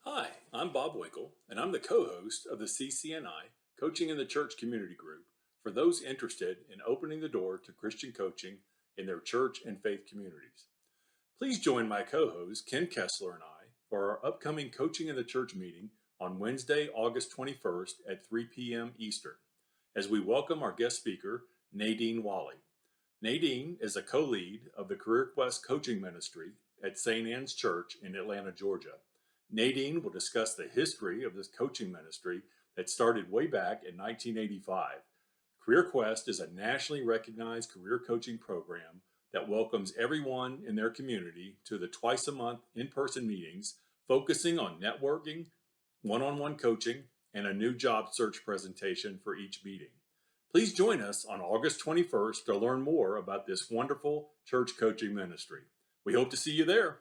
Hi, I'm Bob Winkle, and I'm the co-host of the CCNI Coaching in the Church Community Group for those interested in opening the door to Christian coaching in their church and faith communities. Please join my co-host Ken Kessler and I for our upcoming Coaching in the Church meeting on Wednesday, August 21st at 3 p.m. Eastern, as we welcome our guest speaker, Nadine Walley. Nadine is a co-lead of the Career Quest Coaching Ministry at St. Anne's Church in Atlanta, Georgia. Nadine will discuss the history of this coaching ministry that started way back in 1985. Career Quest is a nationally recognized career coaching program that welcomes everyone in their community to the twice-a-month in-person meetings focusing on networking, one-on-one coaching, and a new job search presentation for each meeting. Please join us on August 21st to learn more about this wonderful church coaching ministry. We hope to see you there.